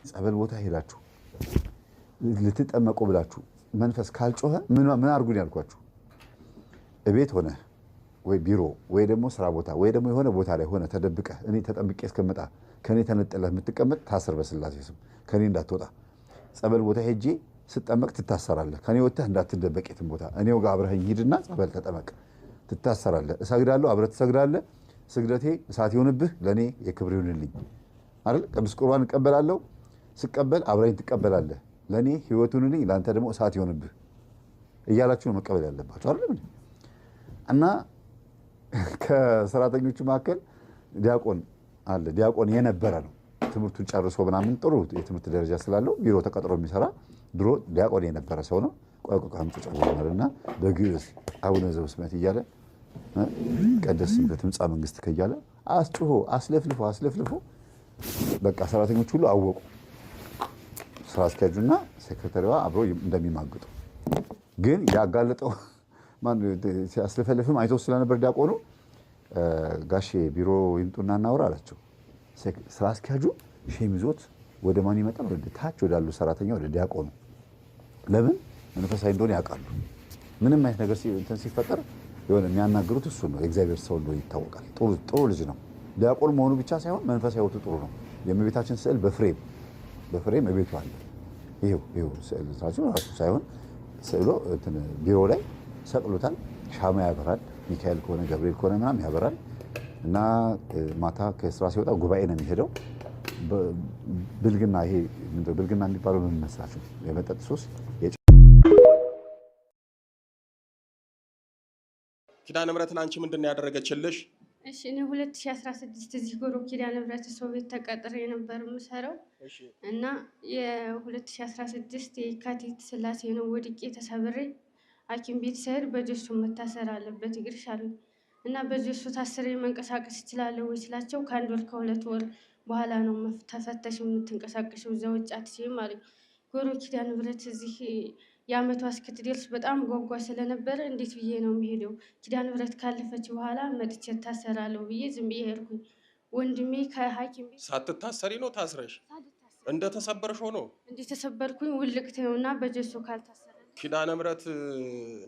ጸበል ቦታ ሄዳችሁ ልትጠመቁ ብላችሁ መንፈስ ካልጮኸ ምን አድርጉን ያልኳችሁ? እቤት ሆነ ወይ ቢሮ ወይ ደግሞ ስራ ቦታ ወይ ደግሞ የሆነ ቦታ ላይ ሆነ ተደብቀ እኔ ተጠምቄ እስከመጣ ከኔ ተነጠለህ የምትቀመጥ ታስር በስላሴ ስም ከኔ እንዳትወጣ። ጸበል ቦታ ሄጄ ስጠመቅ ትታሰራለህ። ከኔ ወጥተህ እንዳትደበቅ የትም ቦታ እኔው ጋር አብረኸኝ ሂድና ጸበል ተጠመቅ፣ ትታሰራለህ። እሰግዳለሁ፣ አብረህ ትሰግዳለህ። ስግደቴ እሳት ይሆንብህ፣ ለኔ የክብር ይሁንልኝ አይደል? ቅዱስ ቁርባን እቀበላለሁ፣ ስቀበል አብረኝ ትቀበላለህ፣ ለኔ ህይወት ይሁንልኝ፣ ለአንተ ደግሞ እሳት ይሆንብህ እያላችሁ ነው መቀበል ያለባችሁ አይደል? እና ከሰራተኞቹ መካከል ዲያቆን አለ። ዲያቆን የነበረ ነው ትምህርቱን ጨርሶ ምናምን ጥሩ የትምህርት ደረጃ ስላለው ቢሮ ተቀጥሮ የሚሰራ ድሮ ዲያቆን የነበረ ሰው ነው። ቆይ አምጡ ጨምረና በግዕዝ አቡነ ዘበሰማያት እያለ ቀደስ በትምጻ መንግስት ከያለ አስጭሆ አስለፍልፎ በቃ ሰራተኞች ሁሉ አወቁ። ስራ አስኪያጁና ሴክሬታሪዋ አብሮ እንደሚማግጡ ግን ያጋለጠው ማን ሲያስለፈልፍም አይቶ ስለነበር ዲያቆኑ ጋሼ ቢሮ ይምጡና እናውራ አላቸው። ስራ አስኪያጁ ሼም ይዞት ወደ ማን ይመጣል? ወደ ታች ወዳሉ ሰራተኛ ወደ ዲያቆኑ። ለምን? መንፈሳዊ እንደሆነ ያውቃሉ። ምንም አይነት ነገር ሲፈጠር የሆነ የሚያናግሩት እሱ ነው። የእግዚአብሔር ሰው እንደሆነ ይታወቃል። ጥሩ ልጅ ነው። ዲያቆን መሆኑ ብቻ ሳይሆን መንፈሳዊ ሕይወቱ ጥሩ ነው። የእመቤታችን ስዕል በፍሬም እቤቱ አለ። ይሄው ስዕል ራሱ ሳይሆን ስዕሉ ቢሮ ላይ ሰቅሎታል። ሻማ ያበራል። ሚካኤል ከሆነ ገብርኤል ከሆነ ምናምን ያበራል። እና ማታ ከስራ ሲወጣ ጉባኤ ነው የሚሄደው። ብልግና ብልግና የሚባለው ምን መስላችሁ? የመጠጥ ሱስ። ኪዳነ ምሕረት አንቺ ምንድን ነው ያደረገችልሽ? እሺ እኔ 2016 እዚህ ጎሮ ኪዳነ ምሕረት ሰው ቤት ተቀጥሬ ነበር የምሰራው እና የ2016 የካቲት ስላሴ ነው ወድቄ ተሰብሬ ሐኪም ቤት ስሄድ በጀሱ መታሰር አለበት እግርሽ አሉኝ እና በጀሱ ታስሬ መንቀሳቀስ እችላለሁ ወይ ስላቸው ከአንድ ወር ከሁለት ወር በኋላ ነው ተፈተሽ የምትንቀሳቀሽው እዛ ውጭ አትችይም አሉኝ። ጎሮ ኪዳነ ምሕረት እዚህ የዓመቷ እስክትደርስ በጣም ጓጓ ስለነበረ እንዴት ብዬ ነው የሚሄደው? ኪዳነ ምሕረት ካለፈች በኋላ መጥቼ እታሰራለሁ ብዬ ዝም ብዬ ሄድኩኝ። ወንድሜ ከሐኪም ቤት ሳትታሰሪ ነው ታስረሽ እንደተሰበርሽ ሆኖ እንደተሰበርኩኝ ውልቅት ነውና በጀሱ ካልታሰረ ኪዳነ ምሕረት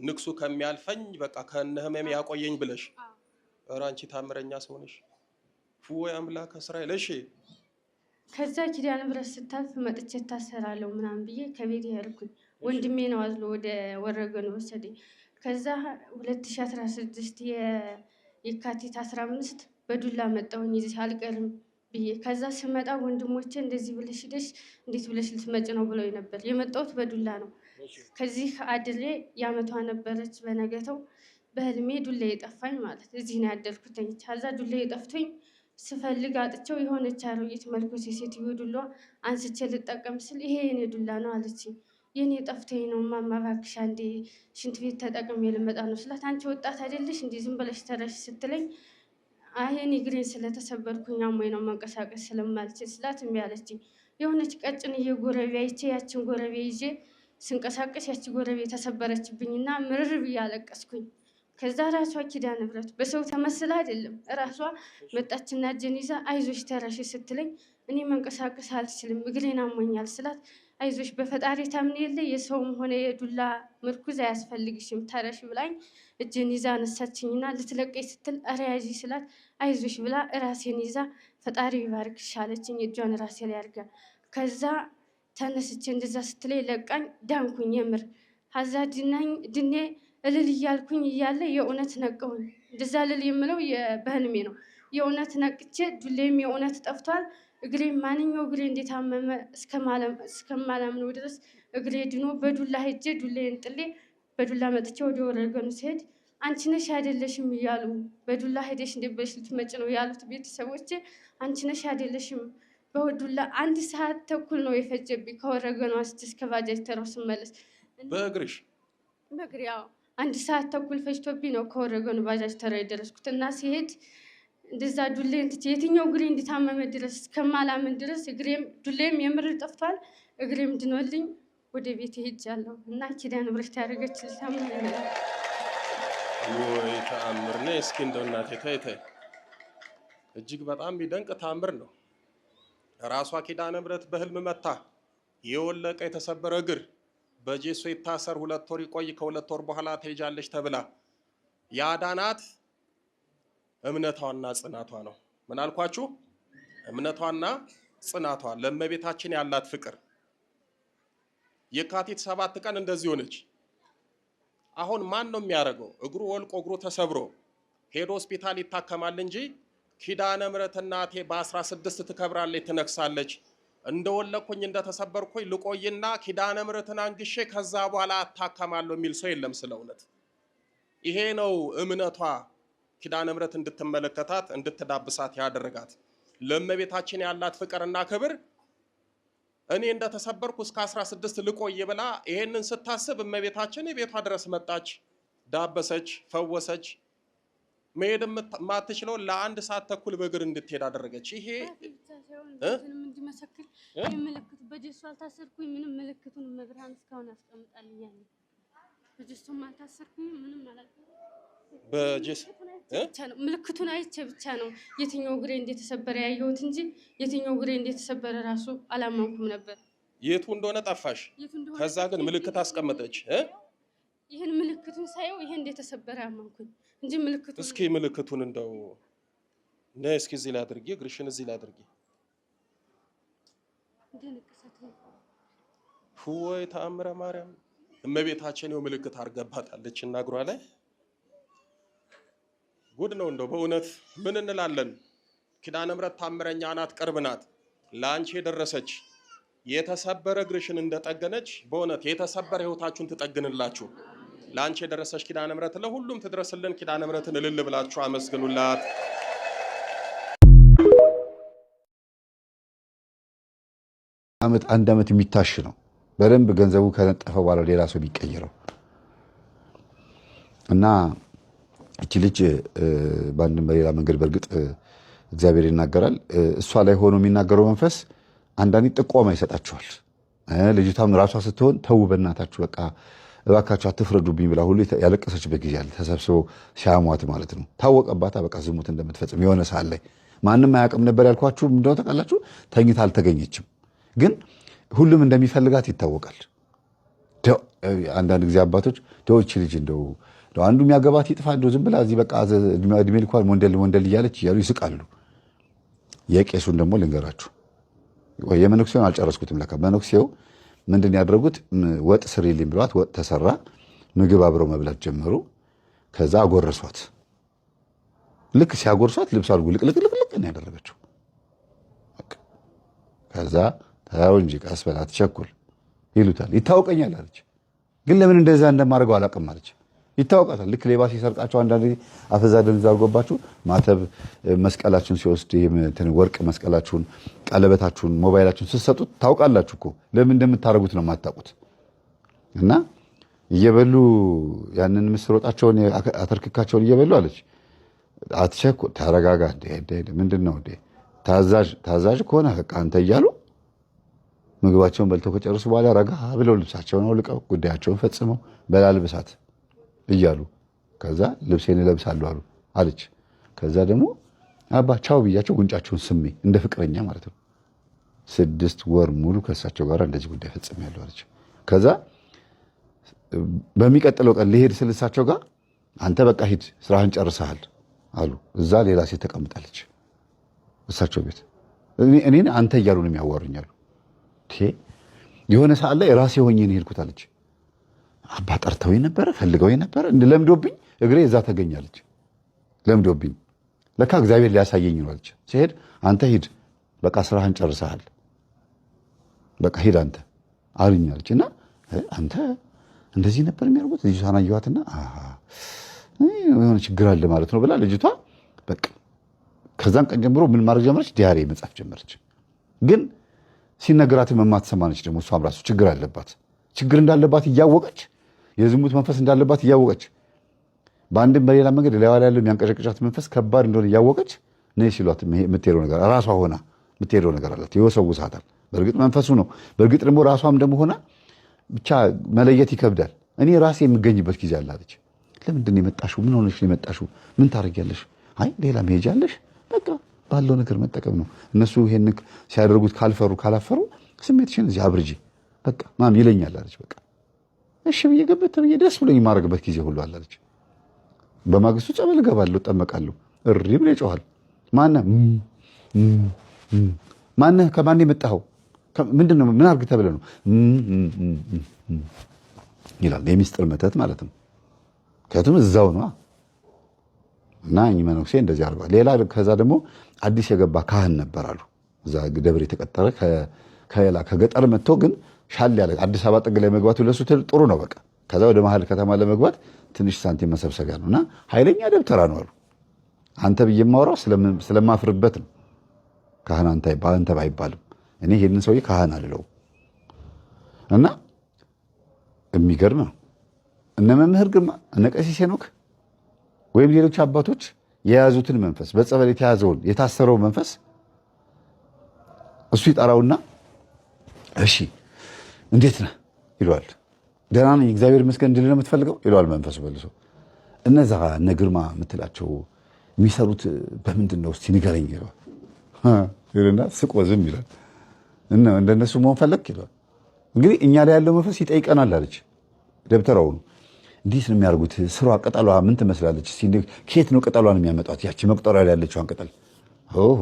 ንክሱ ከሚያልፈኝ በቃ ከነህመም ያቆየኝ ብለሽ ኧረ አንቺ ታምረኛ ሰው ነሽ። ወይ አምላክ እስራኤል። እሺ ከዛ ኪዳነ ምሕረት ስታልፍ መጥቼ እታሰራለሁ ምናምን ብዬ ከቤት ሄድኩኝ። ወንድሜ ነው አዝሎ ወደ ወረገን ወሰደኝ። ከዛ 2016 የካቲት 15 በዱላ መጣሁኝ እዚህ አልቀርም ብዬ። ከዛ ስመጣ ወንድሞቼ እንደዚህ ብለሽ ሄደሽ እንዴት ብለሽ ልትመጭ ነው ብለው ነበር። የመጣሁት በዱላ ነው። ከዚህ አድሬ የዓመቷ ነበረች። በነገተው በህልሜ ዱላ የጠፋኝ ማለት እዚህ ነው ያደርኩት። ከዛ ዱላ የጠፍቶኝ ስፈልግ አጥቸው የሆነች አሮጊት መልኩ ሴትዮ ዱላ አንስቼ ልጠቀም ስል ይሄ የኔ ዱላ ነው አለችኝ። የኔ ጠፍቶኝ ነው እማማ እባክሽ አንዴ ሽንት ቤት ተጠቅሜ ልመጣ ነው ስላት፣ አንቺ ወጣት አይደለሽ እንዲህ ዝም ብለሽ ተረሽ ስትለኝ፣ አይ እኔ እግሬን ስለተሰበርኩኝ አሞኝ ነው መንቀሳቀስ ስለማልችል ስላት እምቢ አለችኝ። የሆነች ቀጭንዬ ጎረቤ አይቼ ያችን ጎረቤ ይዤ ስንቀሳቀስ ያቺ ጎረቤ ተሰበረችብኝና ምርር ብዬ አለቀስኩኝ። ከዛ ራሷ ኪዳነ ምሕረት በሰው ተመስላ አይደለም ራሷ መጣችና እጄን ይዛ አይዞሽ ተረሽ ስትለኝ፣ እኔ መንቀሳቀስ አልችልም እግሬን አሞኛል ስላት፣ አይዞሽ በፈጣሪ ታምን የለ የሰውም ሆነ የዱላ ምርኩዝ አያስፈልግሽም ተረሽ ብላኝ እጄን ይዛ አነሳችኝና ልትለቀኝ ስትል ኧረ ያዢ ስላት፣ አይዞሽ ብላ ራሴን ይዛ ፈጣሪ ይባርክሽ አለችኝ። እጇን ራሴ ላይ አድርጋ ከዛ ተነስቼ እንደዛ ስትለኝ ለቃኝ ዳንኩኝ። የምር ሀዛ ድኔ እልል እያልኩኝ እያለ የእውነት ነቀሁኝ። እንደዛ እልል የምለው በህልሜ ነው። የእውነት ነቅቼ ዱሌም የእውነት ጠፍቷል። እግሬ ማንኛው እግሬ እንደታመመ እስከማላምነው ድረስ እግሬ ድኖ በዱላ ሄጄ ዱሌን ጥሌ በዱላ መጥቼ ወደ ወረገኑ ሲሄድ አንቺ ነሽ አይደለሽም እያሉ በዱላ ሄደሽ እንደበሽ ልትመጭ ነው ያሉት ቤተሰቦቼ፣ አንቺ ነሽ አይደለሽም በዱላ 1 ሰዓት ተኩል ነው የፈጀብኝ ከወረገኑ አንስቼ እስከ ባጃጅ ተራው ስመለስ በእግርሽ በእግሬ። ያው 1 ሰዓት ተኩል ፈጅቶብኝ ነው ከወረገኑ ባጃጅ ተራ የደረስኩት እና ሲሄድ እንደዛ ዱሌን ትቼ የትኛው እግሬ እንዲታመመ ድረስ እስከማላምን ድረስ እግሬም ዱሌም የምር ጠፍቷል። እግሬም ድኖልኝ ወደ ቤት ሄጃለሁ እና ኪዳነ ምሕረት ያደረገችልኝ ታምር ነው። ወይ ተአምር ነው። እስኪ እንደው እናቴ ተይ እጅግ በጣም ቢደንቅ ተአምር ነው። ራሷ ኪዳነ ምሕረት በህልም መታ የወለቀ የተሰበረ እግር በጄሶ ይታሰር 2 ወር ይቆይ ከ2 ወር በኋላ ትሄጃለሽ ተብላ ያዳናት እምነቷና ጽናቷ ነው። ምን አልኳችሁ? እምነቷና ጽናቷ ለእመቤታችን ያላት ፍቅር። የካቲት 7 ቀን እንደዚህ ሆነች። አሁን ማን ነው የሚያደርገው? እግሩ ወልቆ እግሩ ተሰብሮ ሄዶ ሆስፒታል ይታከማል እንጂ ኪዳነ ምሕረት እናቴ በ16 ትከብራለች ትነግሳለች። እንደወለኩኝ እንደተሰበርኩኝ ልቆይና ኪዳነ ምሕረትን አንግሼ ከዛ በኋላ አታከማለሁ የሚል ሰው የለም። ስለ እውነት ይሄ ነው እምነቷ ኪዳነ ምሕረት እንድትመለከታት እንድትዳብሳት ያደረጋት። ለእመቤታችን ያላት ፍቅርና ክብር እኔ እንደተሰበርኩ እስከ 16 ልቆይ ብላ ይሄንን ስታስብ እመቤታችን ቤቷ ድረስ መጣች፣ ዳበሰች፣ ፈወሰች። መሄድ ማትችለው ለ1 ሰዓት ተኩል በእግር እንድትሄድ አደረገች። ይሄ እንዲመሰክር ምልክቱ በጀሱ አልታሰርኩኝ ምንም ምልክቱን መብርሃን እስካሁን አስቀምጣልኛል። በጀሱ አልታሰርኩኝ ምንም አላልኩም። በጀስ ምልክቱን አይቼ ብቻ ነው የትኛው እግሬ እንደተሰበረ ያየሁት እንጂ የትኛው እግሬ እንደተሰበረ ራሱ አላማንኩም ነበር። የቱ እንደሆነ ጠፋሽ። ከዛ ግን ምልክት አስቀመጠች። ይሄን ምልክቱን ሳየው ይሄ እንደተሰበረ አማንኩኝ እንጂ ምልክቱን እስኪ ምልክቱን እንደው ነይ እስኪ እዚህ ላይ አድርጊ፣ እግርሽን እዚህ ላይ አድርጊ። ወይ ተአምረ ማርያም እመቤታችን ነው ምልክት አርገባታለች እና እግሯ ላይ ጉድ ነው እንደው በእውነት ምን እንላለን? ኪዳነ ምሕረት ታምረኛ ናት፣ ቅርብ ናት። ለአንቺ የደረሰች የተሰበረ እግርሽን እንደጠገነች በእውነት የተሰበረ ህይወታችሁን ትጠግንላችሁ። ለአንቺ የደረሰች ኪዳነ ምሕረት ለሁሉም ትድረስልን። ኪዳነ ምሕረትን እልል ብላችሁ አመስግኑላት። አንድ ዓመት የሚታሽ ነው። በደንብ ገንዘቡ ከነጠፈ በኋላ ሌላ ሰው የሚቀይረው እና እቺ ልጅ በአንድም በሌላ መንገድ በእርግጥ እግዚአብሔር ይናገራል። እሷ ላይ ሆኖ የሚናገረው መንፈስ አንዳንዴ ጥቆማ ይሰጣቸዋል። ልጅቷም ራሷ ስትሆን ተው በእናታችሁ በቃ እባካችሁ አትፍረዱብኝ ብላ ሁሉ ያለቀሰችበት ጊዜ አለ። ተሰብስበው ሲያሟት ማለት ነው። ታወቀባታ በቃ ዝሙት እንደምትፈጽም የሆነ ሰዓት ላይ ማንም አያውቅም ነበር ያልኳችሁ እንደው ታውቃላችሁ። ተኝታ አልተገኘችም፣ ግን ሁሉም እንደሚፈልጋት ይታወቃል። አንዳንድ ጊዜ አባቶች ደውች ልጅ እንደው አንዱ የሚያገባት ይጥፋ እንደው ዝም ብላ እዚህ በቃ እድሜ ልኳን ወንደል እያለች እያሉ ይስቃሉ። የቄሱን ደግሞ ልንገራችሁ። የመነኩሴውን አልጨረስኩትም። ለካ መነኩሴው ምንድን ያደረጉት ወጥ ስሪልኝ ብለዋት ወጥ ተሰራ። ምግብ አብረው መብላት ጀመሩ። ከዛ አጎረሷት። ልክ ሲያጎርሷት ልብስ አልጉ ልቅልቅልቅልቅ ነው ያደረገችው። ከዛ ታው እንጂ ቀስ በላ አትቸኩል ይሉታል። ይታወቀኛል አለች። ግን ለምን እንደዛ እንደማደርገው አላውቅም አለች። ይታወቃታል። ልክ ሌባ ሲሰርቃቸው አንዳንዴ አፈዛ ደንዝ አድርጎባችሁ ማተብ መስቀላችሁን ሲወስድ ወርቅ መስቀላችሁን፣ ቀለበታችሁን፣ ሞባይላችሁን ስትሰጡት ታውቃላችሁ እኮ ለምን እንደምታደርጉት ነው የማታውቁት። እና እየበሉ ያንን ምስር ወጣቸውን አተርክካቸውን እየበሉ አለች። አትቸኩል፣ ተረጋጋ። ምንድን ነው ታዛዥ ከሆነ በቃ አንተ እያሉ ምግባቸውን በልተው ከጨረሱ በኋላ ረጋ ብለው ልብሳቸውን አውልቀው ጉዳያቸውን ፈጽመው በላልብሳት እያሉ ከዛ ልብሴን እለብሳለሁ አሉ አለች። ከዛ ደግሞ አባ ቻው ብያቸው ጉንጫቸውን ስሜ እንደ ፍቅረኛ ማለት ነው 6 ወር ሙሉ ከእሳቸው ጋር እንደዚህ ጉዳይ ፈጽሜያለሁ አለች። ከዛ በሚቀጥለው ቀን ልሄድ ስል እሳቸው ጋር አንተ በቃ ሂድ ስራህን ጨርሰሃል አሉ። እዛ ሌላ ሴት ተቀምጣለች እሳቸው ቤት። እኔን አንተ እያሉ ነው የሚያዋሩኛሉ። የሆነ ሰዓት ላይ ራሴ ሆኜ ነው ሄድኩት አለች። አባ ጠርተውኝ ነበረ ፈልገውኝ ነበረ ለምዶብኝ እግሬ እዛ ተገኛለች። ለምዶብኝ ለካ እግዚአብሔር ሊያሳየኝ ነው አለች። ሲሄድ አንተ ሂድ በቃ ስራህን ጨርሰሃል በቃ ሂድ አንተ አሉኛለች። እና አንተ እንደዚህ ነበር የሚያደርጉት ልጅቷን አየኋትና የሆነ ችግር አለ ማለት ነው ብላ ልጅቷ በቃ ከዛን ቀን ጀምሮ ምን ማድረግ ጀመረች? ዲያሪ መጻፍ ጀመረች። ግን ሲነገራትም የማትሰማ ነች። ደግሞ እሷም ራሱ ችግር አለባት። ችግር እንዳለባት እያወቀች የዝሙት መንፈስ እንዳለባት እያወቀች በአንድም በሌላ መንገድ ላይ ያለው የሚያንቀጨቅጫት መንፈስ ከባድ እንደሆነ እያወቀች ነይ ሲሏት የምትሄደው ነገር ራሷ ሆና የምትሄደው ነገር አላት። ይወሰውሳታል። በእርግጥ መንፈሱ ነው። በእርግጥ ደግሞ ራሷም ደግሞ ሆና ብቻ መለየት ይከብዳል። እኔ ራሴ የምገኝበት ጊዜ አላለች። ለምንድን ነው የመጣሽው? ምን ሆነሽ ነው የመጣሽው? ምን ታደርጊያለሽ? አይ ሌላ መሄጃ አለሽ? በቃ ባለው ነገር መጠቀም ነው። እነሱ ይሄን ሲያደርጉት ካልፈሩ ካላፈሩ ስሜትሽን እዚህ አብርጂ በቃ ማም ይለኛል አለች። በቃ እሺ ብዬ ገበት ብዬ ደስ ብሎኝ የማደርግበት ጊዜ ሁሉ አለች። በማግስቱ ጸበል እገባለሁ፣ እጠመቃለሁ። እሪ ብሎ ይጮሃል። ማነህ ከማን የመጣኸው ምንድን ነው ምን አድርግ ተብለህ ነው ይላል። የሚስጥር መተት ማለት ነው። ምክንያቱም እዛው ነው እና እኚህ መነኩሴ እንደዚህ አድርገዋል። ሌላ ከዛ ደግሞ አዲስ የገባ ካህን ነበር አሉ። እዛ ደብር የተቀጠረ ከሌላ ከገጠር መጥቶ ግን ሻል ያለ አዲስ አበባ ጥግ ላይ መግባቱ ለሱ ጥሩ ነው። በቃ ከዛ ወደ መሀል ከተማ ለመግባት ትንሽ ሳንቲም መሰብሰቢያ ነው እና ኃይለኛ ደብተራ ነው አሉ። አንተ ብዬ የማወራው ስለማፍርበት ነው። ካህን አንተ ባይባልም እኔ ይሄንን ሰውዬ ካህን አልለው እና የሚገርም ነው። እነ መምህር ግርማ እነ ቀሲስ ሄኖክ ወይም ሌሎች አባቶች የያዙትን መንፈስ በጸበል የተያዘውን የታሰረው መንፈስ እሱ ይጠራውና እሺ እንዴት ነህ ይለዋል። ደህና ነኝ እግዚአብሔር ይመስገን እንድል ነው የምትፈልገው ይለዋል መንፈሱ መልሶ። እነዛ እነ ግርማ የምትላቸው የሚሰሩት በምንድን ነው እስቲ ንገረኝ ይለዋል ይልና ስቆ ዝም ይላል። እንደነሱ መሆን ፈለግ ይለዋል። እንግዲህ እኛ ላይ ያለው መንፈስ ይጠይቀናል አለች ደብተራው ነው። እንዴት ነው የሚያደርጉት? ስሯ ቅጠሏ ምን ትመስላለች? ከየት ነው ቅጠሏን የሚያመጧት? ያቺ መቁጠሪያ ላይ ያለችዋን ቅጠል ኦሆ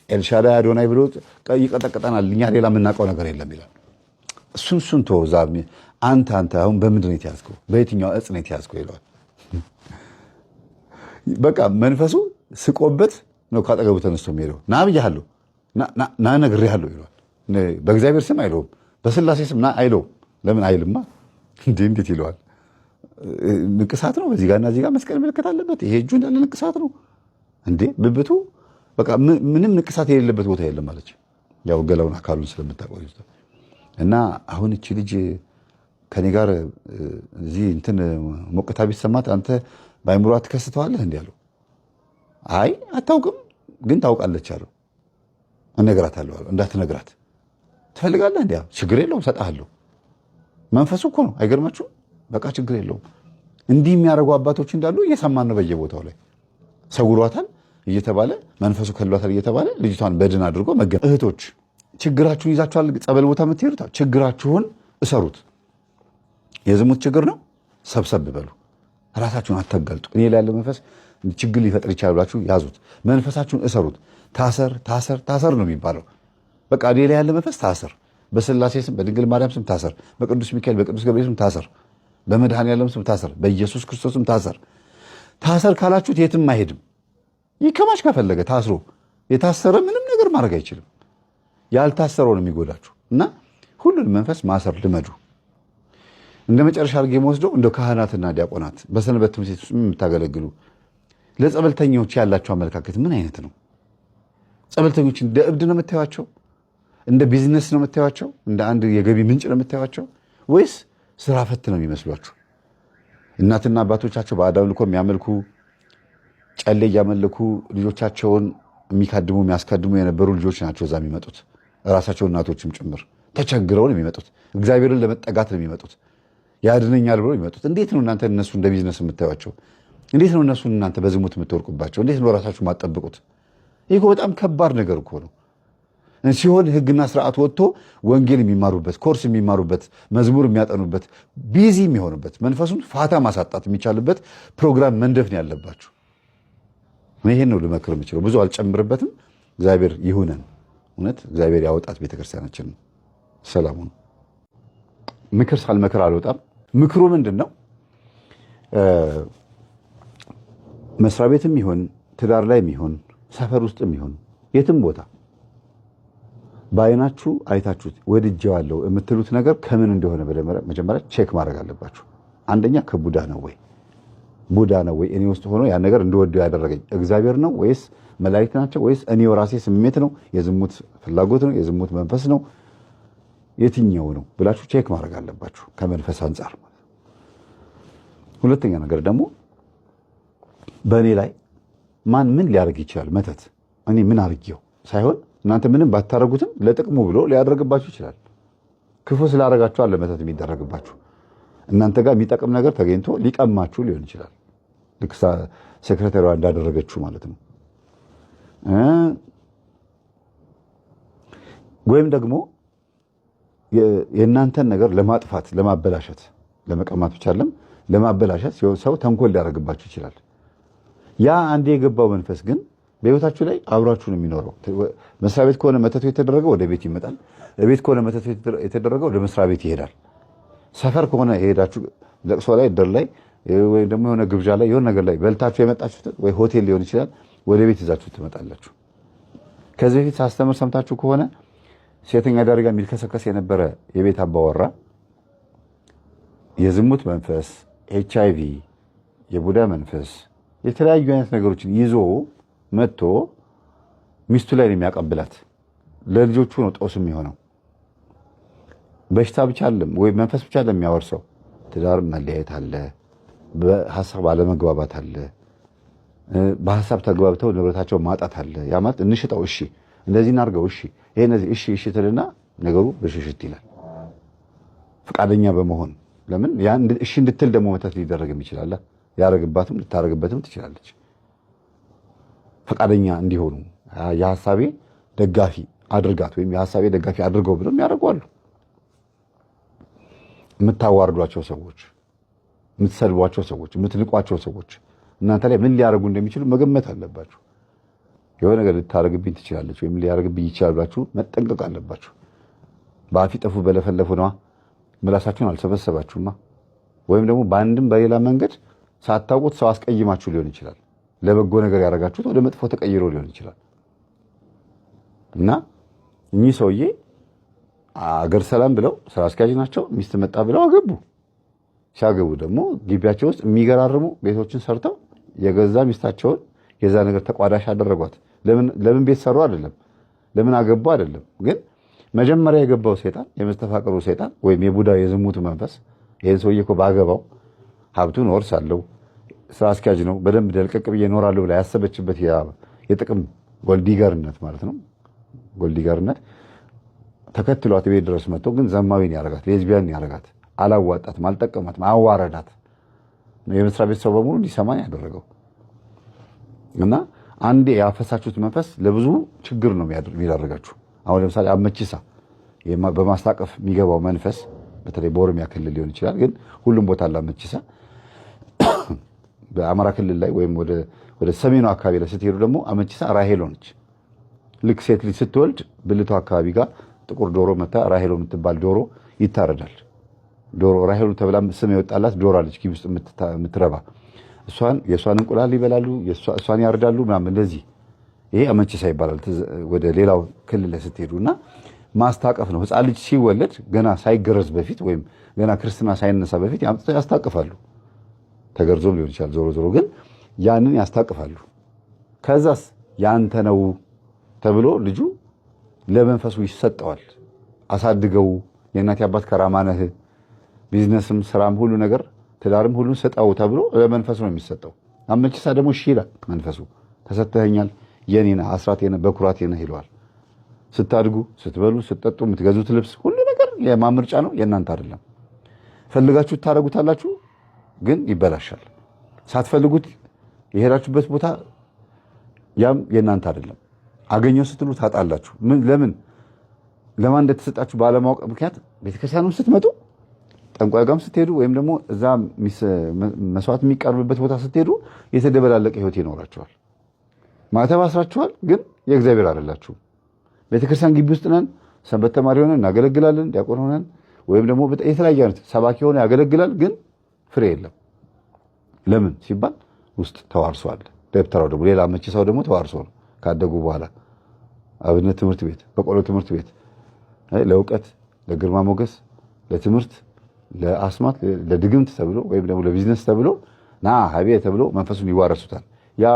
ኤልሻዳይ አዶናይ ብሎ ይቀጠቅጠናል። እኛ ሌላ የምናውቀው ነገር የለም ይላል። እሱን ተወው። እዛ አንተ አሁን በምንድን ነው የተያዝከው? በየትኛው እጽ ነው የተያዝከው ይለዋል። በቃ መንፈሱ ስቆበት ነው ካጠገቡ ተነስቶ የሚሄደው። ና ብያለሁ፣ ና ነግሬሃለሁ ይለዋል። በእግዚአብሔር ስም አይለውም፣ በስላሴ ስም ና አይለውም። ለምን አይልማ? እንዴት ይለዋል? ንቅሳት ነው። በዚህ ጋርና እዚህ ጋር መስቀል ምልክት አለበት። ይሄ እጁ እንዳለ ንቅሳት ነው እንዴ ብብቱ። በቃ ምንም ንቅሳት የሌለበት ቦታ የለም አለች። ያው ገላውን አካሉን ስለምታቆይ እና አሁን እቺ ልጅ ከኔ ጋር እዚህ እንትን ሞቅታ ቢሰማት አንተ በአይምሮ ትከስተዋለህ እንዴ አለው። አይ አታውቅም ግን ታውቃለች አለው። እነግራታለሁ አለው። እንዳትነግራት ትፈልጋለህ እንዴ? ችግር የለውም ሰጣለሁ። መንፈሱ እኮ ነው አይገርማችሁም? በቃ ችግር የለውም። እንዲህ የሚያደርጉ አባቶች እንዳሉ እየሰማን ነው። በየቦታው ላይ ሰውሯታል እየተባለ መንፈሱ ከሏታል እየተባለ ልጅቷን በድን አድርጎ እህቶች ችግራችሁን ይዛችኋል ጸበል ቦታ የምትሄዱት ችግራችሁን እሰሩት። የዝሙት ችግር ነው፣ ሰብሰብ በሉ፣ ራሳችሁን አታጋልጡ። እኔ ላይ ያለው መንፈስ ችግር ሊፈጥር ይችላል ብላችሁ ያዙት። መንፈሳችሁን እሰሩት። ታሰር ነው የሚባለው። በቃ እኔ ላይ ያለ መንፈስ ታሰር፣ በስላሴ ስም በድንግል ማርያም ስም ታሰር፣ በቅዱስ ሚካኤል በቅዱስ ገብርኤል ስም ታሰር፣ በመድኃኔዓለም ስም ታሰር፣ በኢየሱስ ክርስቶስ ስም ታሰር ካላችሁት የትም አይሄድም። ይከማች ከፈለገ ታስሮ የታሰረ ምንም ነገር ማድረግ አይችልም። ያልታሰረው ነው የሚጎዳችሁ። እና ሁሉን መንፈስ ማሰር ልመዱ። እንደ መጨረሻ አድርጌ የምወስደው እንደ ካህናትና ዲያቆናት በሰንበት ትምህርት ቤት ውስጥ የምታገለግሉ ለጸበልተኞች ያላቸው አመለካከት ምን አይነት ነው? ጸበልተኞች እንደ እብድ ነው የምታዩቸው? እንደ ቢዝነስ ነው የምታዩቸው? እንደ አንድ የገቢ ምንጭ ነው የምታዩቸው? ወይስ ስራ ፈት ነው የሚመስሏችሁ? እናትና አባቶቻቸው ባዕድ አምልኮ የሚያመልኩ ጨሌ እያመለኩ ልጆቻቸውን የሚካድሙ የሚያስካድሙ የነበሩ ልጆች ናቸው እዛ የሚመጡት። ራሳቸው እናቶችም ጭምር ተቸግረው ነው የሚመጡት። እግዚአብሔርን ለመጠጋት ነው የሚመጡት። ያድነኛል ብሎ የሚመጡት። እንዴት ነው እናንተ እነሱ እንደ ቢዝነስ የምታዩቸው? እንዴት ነው እነሱን እናንተ በዝሙት የምትወርቁባቸው? እንዴት ነው ራሳችሁ ማጠብቁት? ይህ በጣም ከባድ ነገር እኮ ነው። ሲሆን ህግና ስርዓት ወጥቶ ወንጌል የሚማሩበት ኮርስ የሚማሩበት መዝሙር የሚያጠኑበት ቢዚ የሚሆኑበት መንፈሱን ፋታ ማሳጣት የሚቻልበት ፕሮግራም መንደፍ ነው ያለባችሁ። ይሄን ነው ልመክር የምችለው። ብዙ አልጨምርበትም። እግዚአብሔር ይሁነን። እውነት እግዚአብሔር ያወጣት ቤተክርስቲያናችን ነው። ሰላሙ ነው። ምክር ሳልመክር አልወጣም። ምክሩ ምንድን ነው? መስሪያ ቤትም ይሁን ትዳር ላይ ይሁን ሰፈር ውስጥም ይሁን የትም ቦታ በአይናችሁ አይታችሁት ወድጄዋለሁ የምትሉት ነገር ከምን እንደሆነ መጀመሪያ ቼክ ማድረግ አለባችሁ። አንደኛ ከቡዳ ነው ወይ ቡዳ ነው ወይ እኔ ውስጥ ሆኖ ያን ነገር እንደወደው ያደረገኝ እግዚአብሔር ነው ወይስ መላእክት ናቸው ወይስ እኔው ራሴ ስሜት ነው? የዝሙት ፍላጎት ነው? የዝሙት መንፈስ ነው? የትኛው ነው ብላችሁ ቼክ ማድረግ አለባችሁ ከመንፈስ አንጻር። ሁለተኛ ነገር ደግሞ በእኔ ላይ ማን ምን ሊያደርግ ይችላል? መተት እኔ ምን አድርጌው ሳይሆን እናንተ ምንም ባታረጉትም ለጥቅሙ ብሎ ሊያደርግባችሁ ይችላል። ክፉ ስላደረጋችሁ አለ መተት የሚደረግባችሁ። እናንተ ጋር የሚጠቅም ነገር ተገኝቶ ሊቀማችሁ ሊሆን ይችላል። ልክ ሴክሬታሪዋ እንዳደረገችው ማለት ነው። ወይም ደግሞ የእናንተን ነገር ለማጥፋት ለማበላሸት ለመቀማት ብቻ አይደለም ለማበላሸት ሰው ተንኮል ሊያደርግባችሁ ይችላል። ያ አንዴ የገባው መንፈስ ግን በህይወታችሁ ላይ አብራችሁ ነው የሚኖረው። መስሪያ ቤት ከሆነ መተቱ የተደረገው ወደ ቤት ይመጣል። ቤት ከሆነ መተቱ የተደረገው ወደ መስሪያ ቤት ይሄዳል። ሰፈር ከሆነ የሄዳችሁ ለቅሶ ላይ እድር ላይ ወይ ደግሞ የሆነ ግብዣ ላይ የሆነ ነገር ላይ በልታችሁ የመጣችሁት ወይ ሆቴል ሊሆን ይችላል ወደ ቤት ይዛችሁ ትመጣላችሁ። ከዚህ በፊት ሳስተምር ሰምታችሁ ከሆነ ሴተኛ አዳሪ ጋር የሚልከሰከስ የነበረ የቤት አባወራ የዝሙት መንፈስ፣ HIV፣ የቡዳ መንፈስ፣ የተለያዩ አይነት ነገሮችን ይዞ መጥቶ ሚስቱ ላይ ነው የሚያቀብላት። ለልጆቹ ነው ጦስ የሚሆነው። በሽታ ብቻ አይደለም ወይ መንፈስ ብቻ አይደለም የሚያወርሰው። ትዳር መለያየት አለ፣ በሐሳብ አለመግባባት አለ፣ በሐሳብ ተግባብተው ንብረታቸው ማጣት አለ። ያ ማለት እንሽጠው፣ እሺ እንደዚህ እናድርገው፣ እሺ ይሄ እንደዚህ፣ እሺ ትልና ነገሩ ብሽሽት ይላል። ፈቃደኛ በመሆን ለምን ያን እሺ እንድትል ደግሞ መተት ሊደረግም ይችላል። ያረግባትም ልታረግበትም ትችላለች። ፈቃደኛ እንዲሆኑ የሐሳቤ ደጋፊ አድርጋት ወይም የሐሳቤ ደጋፊ አድርገው ብለው ያደርጓሉ። የምታዋርዷቸው ሰዎች፣ የምትሰድቧቸው ሰዎች፣ የምትንቋቸው ሰዎች እናንተ ላይ ምን ሊያደርጉ እንደሚችሉ መገመት አለባችሁ። የሆነ ነገር ልታረግብኝ ትችላለች ወይም ሊያረግብኝ ይችላል ብላችሁ መጠንቀቅ አለባችሁ። በአፊ ጠፉ በለፈለፉ ነዋ። ምላሳችሁን አልሰበሰባችሁማ። ወይም ደግሞ በአንድም በሌላ መንገድ ሳታውቁት ሰው አስቀይማችሁ ሊሆን ይችላል። ለበጎ ነገር ያደረጋችሁት ወደ መጥፎ ተቀይሮ ሊሆን ይችላል። እና እኚህ ሰውዬ አገር ሰላም ብለው ስራ አስኪያጅ ናቸው። ሚስት መጣ ብለው አገቡ። ሲያገቡ ደግሞ ግቢያቸው ውስጥ የሚገራርሙ ቤቶችን ሰርተው የገዛ ሚስታቸውን የዛ ነገር ተቋዳሽ አደረጓት። ለምን ቤት ሰሩ አይደለም፣ ለምን አገቡ አይደለም። ግን መጀመሪያ የገባው ሰይጣን፣ የመስተፋቅሩ ሰይጣን ወይም የቡዳ የዝሙቱ መንፈስ ይሄን ሰውዬ እኮ ባገባው ሀብቱን ወርሳለሁ፣ ስራ አስኪያጅ ነው፣ በደንብ ደልቀቅ ብዬ እኖራለሁ ብላ ያሰበችበት የጥቅም ጎልዲገርነት ማለት ነው። ጎልዲገርነት ተከትሏት ቤት ድረስ መጥቶ ግን ዘማዊን ያረጋት፣ ሌዝቢያን ያረጋት፣ አላዋጣትም፣ አልጠቀማትም፣ አዋረዳት። የመስሪያ ቤት ሰው በሙሉ እንዲሰማን ያደረገው እና አንዴ ያፈሳችሁት መንፈስ ለብዙ ችግር ነው የሚዳርጋችሁ። አሁን ለምሳሌ አመቺሳ በማስታቀፍ የሚገባው መንፈስ በተለይ በኦሮሚያ ክልል ሊሆን ይችላል፣ ግን ሁሉም ቦታ አለ አመቺሳ። በአማራ ክልል ላይ ወይም ወደ ሰሜኑ አካባቢ ላይ ስትሄዱ ደግሞ አመቺሳ ራሄሎ ነች። ልክ ሴት ልጅ ስትወልድ ብልቷ አካባቢ ጋር ጥቁር ዶሮ መታ ራሄሎ የምትባል ዶሮ ይታረዳል። ዶሮ ራሄሎ ተብላ ስም የወጣላት ዶሮ አለች ግቢ ውስጥ የምትረባ። የእሷን እንቁላል ይበላሉ፣ እሷን ያርዳሉ ምናምን እንደዚህ። ይሄ አመቺሳ ይባላል። ወደ ሌላው ክልል ላይ ስትሄዱ እና ማስታቀፍ ነው። ህፃን ልጅ ሲወለድ ገና ሳይገረዝ በፊት ወይም ገና ክርስትና ሳይነሳ በፊት ያስታቅፋሉ። ተገርዞም ሊሆን ይችላል። ዞሮ ዞሮ ግን ያንን ያስታቅፋሉ። ከዛስ ያንተ ነው ተብሎ ልጁ ለመንፈሱ ይሰጠዋል። አሳድገው፣ የእናት አባት ከራማነህ፣ ቢዝነስም ስራም ሁሉ ነገር ትዳርም ሁሉ ሰጣው ተብሎ ለመንፈሱ ነው የሚሰጠው። አመቺሳ ደግሞ እሺ ይላል መንፈሱ። ተሰጥተኸኛል፣ የኔ ነህ፣ አስራቴ ነህ፣ በኩራቴ ነህ ይለዋል። ስታድጉ፣ ስትበሉ፣ ስትጠጡ፣ የምትገዙት ልብስ ሁሉ ነገር የማምርጫ ነው፣ የእናንተ አይደለም። ፈልጋችሁ ታደርጉታላችሁ፣ ግን ይበላሻል። ሳትፈልጉት የሄዳችሁበት ቦታ ያም የእናንተ አይደለም። አገኘው ስትሉ ታጣላችሁ። ለምን ለማን እንደተሰጣችሁ ባለማወቅ ምክንያት ቤተክርስቲያኑ ስትመጡ፣ ጠንቋይ ጋርም ስትሄዱ፣ ወይም ደግሞ እዛ መስዋዕት የሚቀርብበት ቦታ ስትሄዱ የተደበላለቀ ህይወት ይኖራችኋል። ማተብ አስራችኋል፣ ግን የእግዚአብሔር አይደላችሁም። ቤተክርስቲያን ግቢ ውስጥ ነን፣ ሰንበት ተማሪ ሆነን እናገለግላለን፣ ዲያቆን ሆነን ወይም ደግሞ የተለያየ አይነት ሰባኪ ሆነ ያገለግላል፣ ግን ፍሬ የለም። ለምን ሲባል ውስጥ ተዋርሷል። ደብተራው ደግሞ ሌላ አመቺሳው ደግሞ ተዋርሶ ነው ካደጉ በኋላ አብነት ትምህርት ቤት፣ በቆሎ ትምህርት ቤት ለእውቀት፣ ለግርማ ሞገስ፣ ለትምህርት፣ ለአስማት፣ ለድግምት ተብሎ ወይም ደግሞ ለቢዝነስ ተብሎ ና ሀቤ ተብሎ መንፈሱን ይዋረሱታል። ያ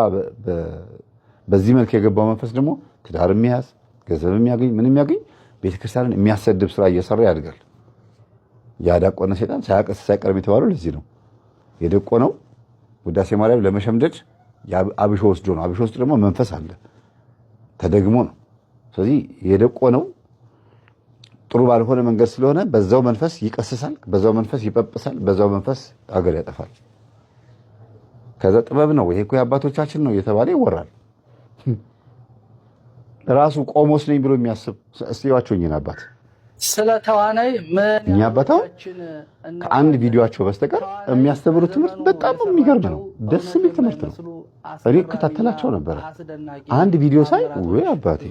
በዚህ መልክ የገባው መንፈስ ደግሞ ትዳር የሚያዝ ገንዘብ የሚያገኝ ምን የሚያገኝ ቤተክርስቲያንን የሚያሰድብ ስራ እየሰራ ያድጋል። ያዳቆነ ሰይጣን ሳያቀስ ሳይቀርም የተባለው ለዚህ ነው። የደቆነው ውዳሴ ማርያም ለመሸምደድ አብሾ ወስዶ ነው። አብሾ ውስጥ ደግሞ መንፈስ አለ ተደግሞ ነው። ስለዚህ የደቆነው ጥሩ ባልሆነ መንገድ ስለሆነ በዛው መንፈስ ይቀስሳል፣ በዛው መንፈስ ይጠብሳል፣ በዛው መንፈስ አገር ያጠፋል። ከዛ ጥበብ ነው ይሄ እኮ የአባቶቻችን ነው እየተባለ ይወራል። ራሱ ቆሞስ ነኝ ብሎ የሚያስብ እስቲዋቸው እኚህን አባት ስለ ተዋናይ ምን እኛ አባታው ከአንድ ቪዲዮአቸው በስተቀር የሚያስተምሩት ትምህርት በጣም የሚገርም ነው። ደስ የሚል ትምህርት ነው። እኔ እከታተላቸው ነበር። አንድ ቪዲዮ ሳይ ወይ አባቴ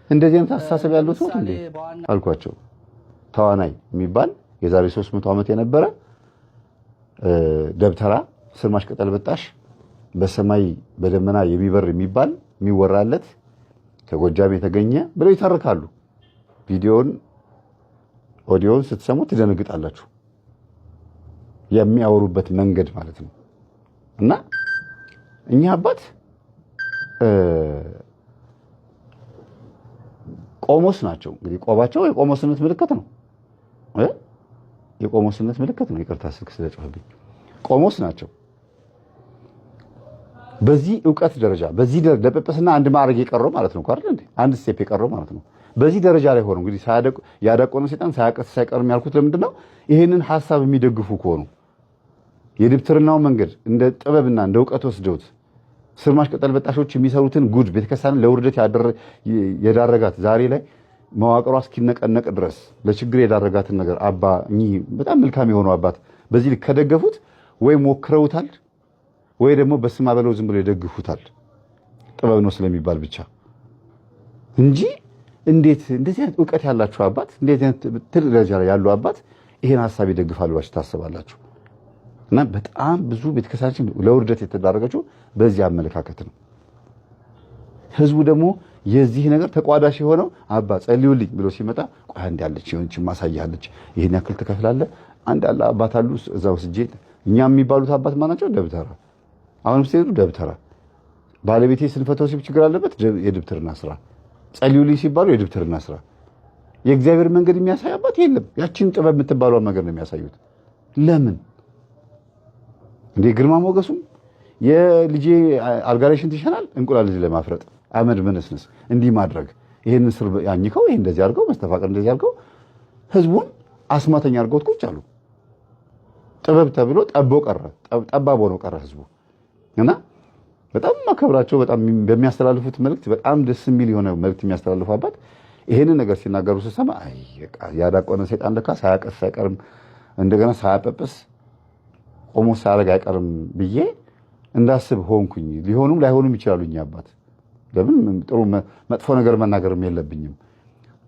እንደዚህ አይነት አስተሳሰብ ያለው ሰው እንዴ አልኳቸው። ተዋናይ የሚባል የዛሬ 300 ዓመት የነበረ ደብተራ ስርማሽ ቅጠል በጣሽ በሰማይ በደመና የሚበር የሚባል የሚወራለት ከጎጃም የተገኘ ብለው ይተርካሉ። ቪዲዮን ኦዲዮን ስትሰሙ ትደነግጣላችሁ። የሚያወሩበት መንገድ ማለት ነው። እና እኛ አባት ቆሞስ ናቸው። እንግዲህ ቆባቸው የቆሞስነት ምልክት ነው። የቆሞስነት ምልክት ነው። ይቅርታ ስልክ ስለጮህብኝ። ቆሞስ ናቸው። በዚህ ዕውቀት ደረጃ በዚህ ለጵጵስና አንድ ማዕረግ የቀረው ማለት ነው አይደል እንዴ? አንድ ስቴፕ የቀረው ማለት ነው። በዚህ ደረጃ ላይ ሆኖ እንግዲህ ያዳቆነ ሰይጣን ሳያቀስ ሳይቀርም ያልኩት ለምንድን ነው? ይሄንን ሐሳብ የሚደግፉ ከሆኑ የድብትርናው መንገድ እንደ ጥበብና እንደ ዕውቀት ወስደውት ስርማሽ ቅጠል በጣሾች የሚሰሩትን ጉድ ቤተክርስቲያንን ለውርደት የዳረጋት ዛሬ ላይ መዋቅሯ እስኪነቀነቅ ድረስ ለችግር የዳረጋትን ነገር አባ እኚህ በጣም መልካም የሆኑ አባት በዚህ ልክ ከደገፉት ወይ ሞክረውታል ወይ ደግሞ በስማ በለው ዝም ብሎ ይደግፉታል። ጥበብ ነው ስለሚባል ብቻ እንጂ እንዴት እንደዚህ አይነት ዕውቀት ያላችሁ አባት እንደዚህ አይነት ትልቅ ደረጃ ላይ ያሉ አባት ይሄን ሐሳብ ይደግፋሉ ብላችሁ ታስባላችሁ? እና በጣም ብዙ ቤተክርስቲያናችን ለውርደት የተዳረገችው በዚህ አመለካከት ነው። ህዝቡ ደግሞ የዚህ ነገር ተቋዳሽ የሆነው አባ ጸልዩልኝ ብሎ ሲመጣ ቆይ አንድ ያለች የሆነች ማሳያለች ይሄን ያክል ትከፍላለህ አንድ አለ አባት አሉ እዛው ስጄ እኛ የሚባሉት አባት ማናቸው? ደብተራ። አሁንም ሲሄዱ ደብተራ። ባለቤቴ ስንፈተ ወሲብ ችግር አለበት የድብትርና ስራ። ጸልዩልኝ ሲባሉ የድብትርና ስራ። የእግዚአብሔር መንገድ የሚያሳይ አባት የለም። ያቺን ጥበብ የምትባለው መንገድ ነው የሚያሳዩት። ለምን እንዴ? ግርማ ሞገሱም የልጄ አልጋ ላይ ሽንት ይሸናል እንቁላል ልጅ ለማፍረጥ አመድ መነስነስ እንዲህ ማድረግ ይሄንን ስር ያኝከው ይሄ እንደዚህ አድርገው መስተፋቀር እንደዚህ አድርገው ህዝቡን አስማተኛ አድርገውት ቁጭ አሉ። ጥበብ ተብሎ ጠቦ ቀረ፣ ጠባብ ሆኖ ቀረ ህዝቡ። እና በጣም ማከብራቸው በጣም በሚያስተላልፉት መልእክት በጣም ደስ የሚል የሆነ መልእክት የሚያስተላልፉ አባት ይሄንን ነገር ሲናገሩ ስሰማ አይ ያዳቆነ ሰይጣን ለካ ሳያቀስ አይቀርም እንደገና ሳያጠጵስ ቆሞ ሳያረግ አይቀርም ብዬ እንዳስብ ሆንኩኝ። ሊሆኑም ላይሆኑም ይችላሉ እኛ አባት። ለምን ጥሩ መጥፎ ነገር መናገርም የለብኝም።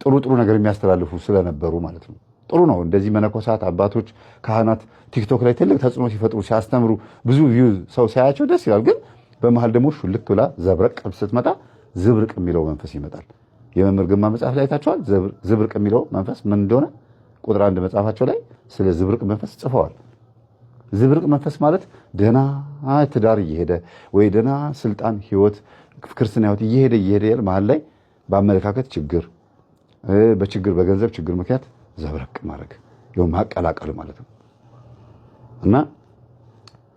ጥሩ ጥሩ ነገር የሚያስተላልፉ ስለነበሩ ማለት ነው። ጥሩ ነው እንደዚህ መነኮሳት አባቶች ካህናት ቲክቶክ ላይ ትልቅ ተጽዕኖ ሲፈጥሩ ሲያስተምሩ ብዙ ቪው ሰው ሲያያቸው ደስ ይላል። ግን በመሃል ደግሞ ሹልክ ብላ ዘብረቅ ስትመጣ ዝብርቅ የሚለው መንፈስ ይመጣል። የመምህር ግርማ መጽሐፍ ላይ አይታችኋል። ዝብርቅ የሚለው መንፈስ ምን እንደሆነ ቁጥር 1 መጽሐፋቸው ላይ ስለ ዝብርቅ መንፈስ ጽፈዋል። ዝብርቅ መንፈስ ማለት ደህና ትዳር እየሄደ ወይ ደህና ስልጣን ህይወት ክርስትና ህይወት እየሄደ መሃል ላይ በአመለካከት ችግር በችግር በገንዘብ ችግር ምክንያት ዘብረቅ ማድረግ ይኸው ማቀላቀል ማለት ነው። እና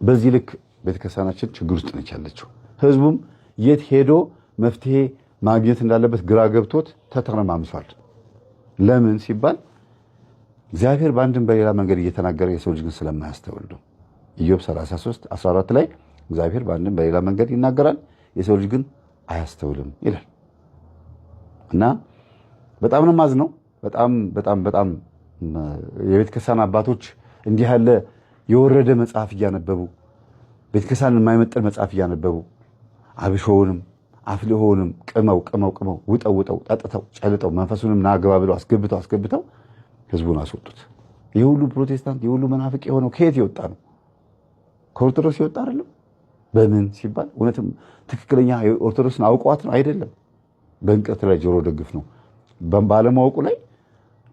በዚህ ልክ ቤተክርስቲያናችን ችግር ውስጥ ነች ያለችው። ህዝቡም የት ሄዶ መፍትሄ ማግኘት እንዳለበት ግራ ገብቶት ተተረማምሷል። ለምን ሲባል እግዚአብሔር በአንድም በሌላ መንገድ እየተናገረ የሰው ልጅ ግን ስለማያስተውል ነው። ኢዮብ 33:14 ላይ እግዚአብሔር በአንድም በሌላ መንገድ ይናገራል የሰው ልጅ ግን አያስተውልም ይላል። እና በጣም ነው ማዝነው። በጣም የቤተክርስቲያን አባቶች እንዲህ ያለ የወረደ መጽሐፍ እያነበቡ ቤተክርስቲያንን የማይመጥን መጽሐፍ እያነበቡ አብሾውንም አፍልሆውንም ቅመው ውጠው ጠጥተው ጨልጠው መንፈሱንም ናገባ ብለው አስገብተው ህዝቡን አስወጡት። የሁሉ ፕሮቴስታንት የሁሉ መናፍቅ የሆነው ከየት የወጣ ነው? ከኦርቶዶክስ የወጣ አይደለም። በምን ሲባል እውነትም ትክክለኛ ኦርቶዶክስን አውቀዋት ነው አይደለም። በእንቅርት ላይ ጆሮ ደግፍ ነው። ባለማወቁ ላይ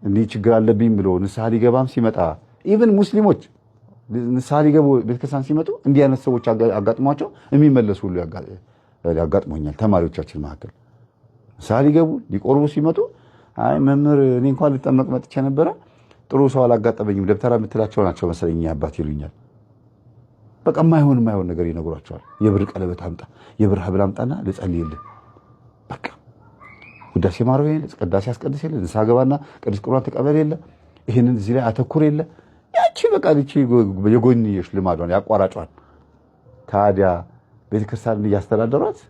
እንዲህ ችግር አለብኝ ብሎ ንስሐ ሊገባም ሲመጣ ኢቭን ሙስሊሞች ንስሐ ሊገቡ ቤተክርስቲያን ሲመጡ እንዲህ አይነት ሰዎች አጋጥሟቸው የሚመለሱ ሁሉ ያጋጥሞኛል። ተማሪዎቻችን መካከል ንስሐ ሊገቡ ሊቆርቡ ሲመጡ አይ መምህር እኔ እንኳን ልጠመቅ መጥቼ ነበረ ጥሩ ሰው አላጋጠመኝም ደብተራ የምትላቸው ናቸው መሰለኝ አባት ይሉኛል። በቃ የማይሆን ነገር ይነግሯቸዋል። የብር ቀለበት አምጣ የብር ሐብል አምጣና ልጸልይልህ በቃ ውዳሴ ማረው የለ ቅዳሴ አስቀድስ የለ ንስሐ ገባና ቅዱስ ቁርባን ተቀበል የለ ይሄንን እዚህ ላይ አተኩር የለ ያቺ በቃ ልቺ የጎንዮሽ ልማዷን ያቋራጯል። ታዲያ ቤተክርስቲያንን እያስተዳደሯት